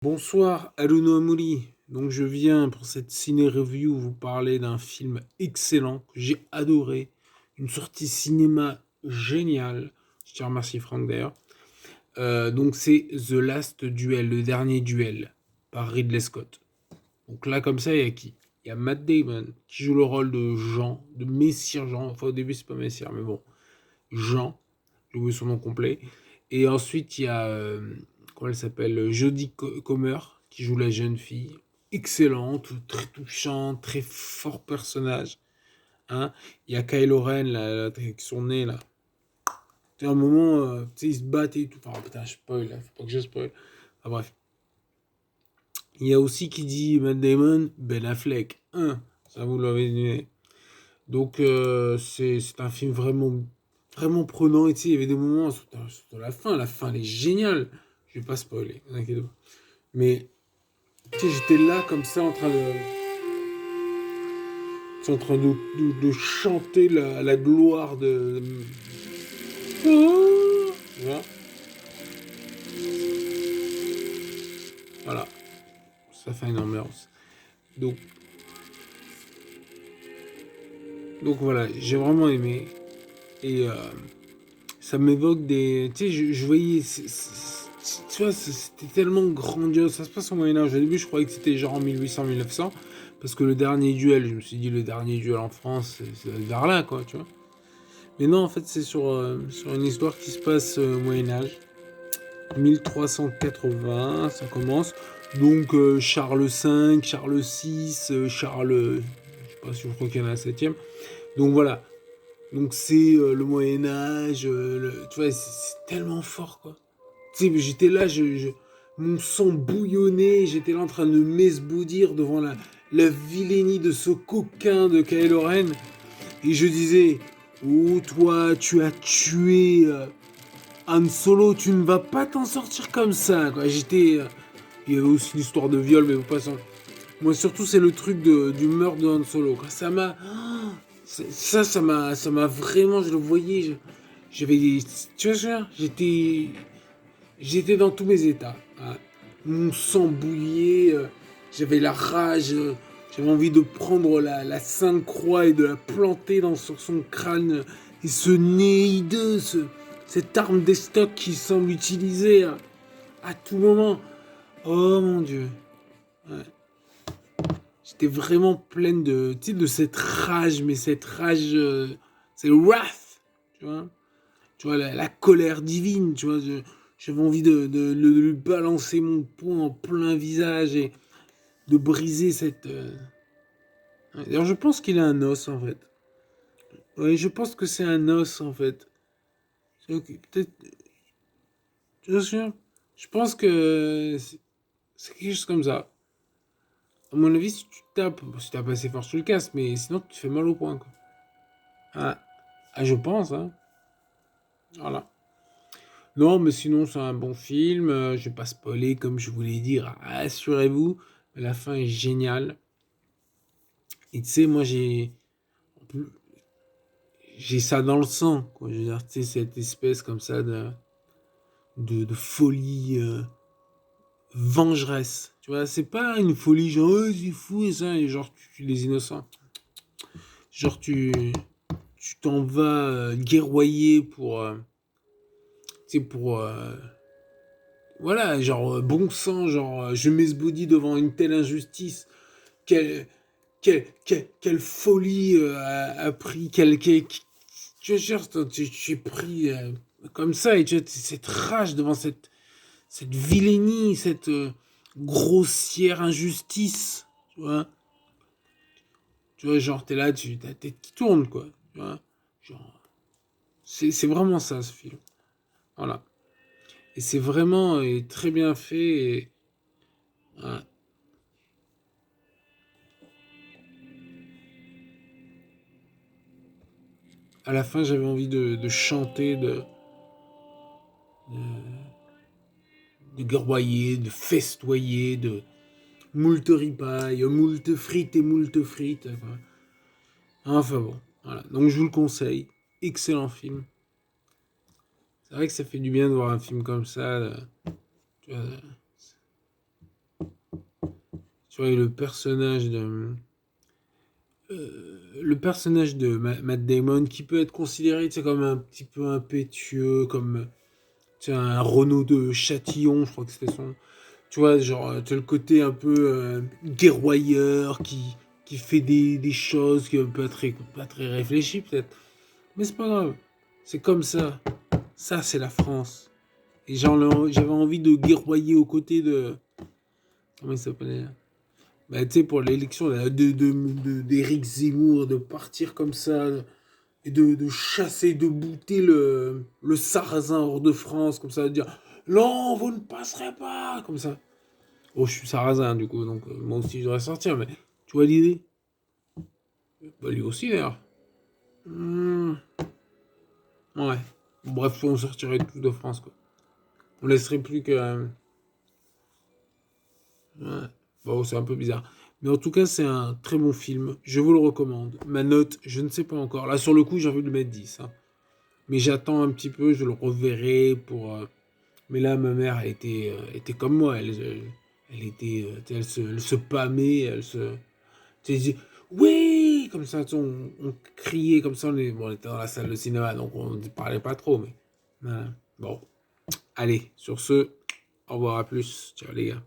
Bonsoir, Aluno Amouli. Donc je viens pour cette ciné-review vous parler d'un film excellent que j'ai adoré, une sortie cinéma géniale. Je tiens à remercier Franck d'ailleurs. Donc c'est The Last Duel, le dernier duel, par Ridley Scott. Donc là comme ça, il y a qui? Il y a Matt Damon qui joue le rôle de Jean, de Messire Jean. Enfin au début c'est pas Messire, mais bon, Jean, j'ai oublié son nom complet. Et ensuite, il y a, comment elle s'appelle, Jodie Comer, qui joue la jeune fille. Excellente, très touchante, très fort personnage. Hein. Il y a Kylo Ren, là, avec son nez, là. C'est un moment, tu sais, ils se battent et tout. Enfin, putain, je spoil, là, faut pas que je spoil. Enfin, bref. Il y a aussi qui dit Matt Damon, Ben Affleck. Hein, ça vous l'avez deviné. Donc, c'est un film vraiment prenant. Et tu sais, il y avait des moments, surtout la fin, elle est géniale. Je vais pas spoiler, ne vous inquiétez pas. Mais, tu sais, j'étais là, comme ça, en train de chanter la gloire de. Voilà. Voilà. Ça fait une ambiance. Donc, donc voilà, j'ai vraiment aimé. Et ça m'évoque des. Tu sais, je voyais. Tu vois, c'était tellement grandiose. Ça se passe au Moyen-Âge. Au début, je croyais que c'était genre en 1800-1900. Parce que le dernier duel, je me suis dit, le dernier duel en France, c'est vers là, quoi, tu vois. Mais non, en fait, c'est sur une histoire qui se passe au Moyen-Âge. 1380, ça commence. Donc, Charles V, Charles VI, Charles. Je sais pas si je crois qu'il y en a un septième. Donc voilà, donc c'est le Moyen Âge, tu vois, c'est tellement fort quoi. Tu sais, j'étais là, mon sang bouillonnait, j'étais là en train de m'esboudir devant la vilainie de ce coquin de Kylo Ren, et je disais, oh toi, tu as tué Han Solo, tu ne vas pas t'en sortir comme ça quoi. Il y avait aussi l'histoire de viol, mais vous passez. Moi surtout c'est le truc du meurtre de Han Solo. Quoi. Ça m'a vraiment, je le voyais, j'avais, tu vois, j'étais dans tous mes états. Hein. Mon sang bouillait, j'avais la rage, j'avais envie de prendre la Sainte Croix et de la planter sur son crâne. Et ce nez hideux, cette arme d'estoc qui semble utiliser à tout moment. Oh mon Dieu. Ouais. J'étais vraiment pleine de, tu sais, de cette rage, mais cette rage, c'est le wrath, tu vois la colère divine, tu vois, j'avais envie de lui balancer mon poing en plein visage et de briser cette. D'ailleurs, je pense qu'il a un os en fait. Oui, je pense que c'est un os en fait. Peut-être, je suis sûr. Je pense que c'est quelque chose comme ça. À mon avis, si tu tapes assez fort, tu le casses, mais sinon, tu te fais mal au poing, quoi. Ah, je pense, hein. Voilà. Non, mais sinon, c'est un bon film. Je vais pas spoiler, comme je voulais dire. Assurez-vous, la fin est géniale. Et tu sais, moi, j'ai ça dans le sang, quoi. Je veux dire, tu sais, cette espèce comme ça de folie vengeresse. Tu vois, c'est pas une folie genre, oh, c'est fou et ça, et genre, tu tues les innocents. Genre, tu t'en vas guerroyer tu sais, voilà, genre, bon sang, genre, je m'esbaudis devant une telle injustice. Quelle, quelle folie a pris, tu vois, tu es pris comme ça, et tu as cette rage devant cette vilainie, cette grossière injustice, tu vois. Tu vois, genre, t'es là, ta tête qui tourne, quoi. Tu vois, genre, c'est vraiment ça, ce film. Voilà. Et c'est vraiment très bien fait. Et, ouais. À la fin, j'avais envie de chanter, de guerroyer, de festoyer, de moult ripaille, moult frites et moult frites. Enfin bon, voilà. Donc je vous le conseille. Excellent film. C'est vrai que ça fait du bien de voir un film comme ça. Tu vois, Tu vois, le personnage de Matt Damon qui peut être considéré, tu sais, comme un petit peu impétueux, comme tu sais, un Renaud de Châtillon, je crois que c'était son. Tu vois, genre, tu as le côté un peu guerroyeur qui fait des choses qui sont pas très réfléchies, peut-être. Mais c'est pas grave. C'est comme ça. Ça, c'est la France. Et j'avais envie de guerroyer aux côtés de. Comment il s'appelait? Bah, tu sais, pour l'élection d'Éric Zemmour, de partir comme ça, et de chasser, de bouter le sarrasin hors de France, comme ça, de dire non, vous ne passerez pas, comme ça. Oh, je suis sarrasin, du coup, donc moi aussi, je devrais sortir, mais tu vois l'idée? Bah, lui aussi, d'ailleurs. Hmm, ouais. Bref, on sortirait tous de France, quoi. On laisserait plus que. Ouais. Bon, c'est un peu bizarre. Mais en tout cas, c'est un très bon film. Je vous le recommande. Ma note, je ne sais pas encore. Là, sur le coup, j'ai envie de le mettre 10, hein. Mais j'attends un petit peu, je le reverrai pour. Mais là, ma mère était comme moi. Elle était. Elle se pâmait, elle se. Tu sais, elle disait, oui! Comme ça, tu sais, on criait comme ça. On était dans la salle de cinéma, donc on ne parlait pas trop. Mais voilà. Bon, allez, sur ce, au revoir, à plus. Ciao, les gars.